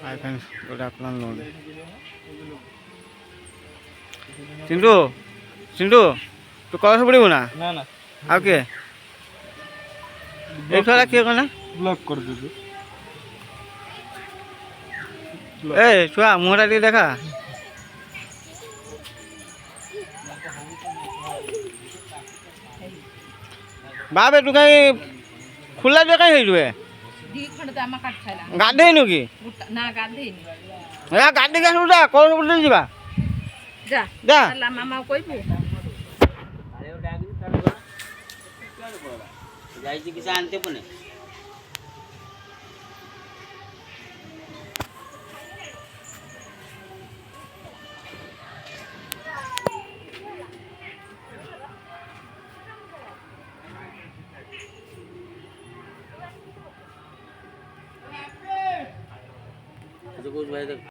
हाय friends good afternoon Chintu Chintu तू college पढ़ू ना ना ना आ के एक थोड़ा किए कना ब्लॉक कर दे ए छुआ मुहटा टी देखा बाबे तू कहीं खुला जो कहीं है गाधे नुकी ना गाधे या गाधे का सुधा कौन बोल जीवा जा जा ला मामा कोइबू जायची की आणते पण कुछ भाई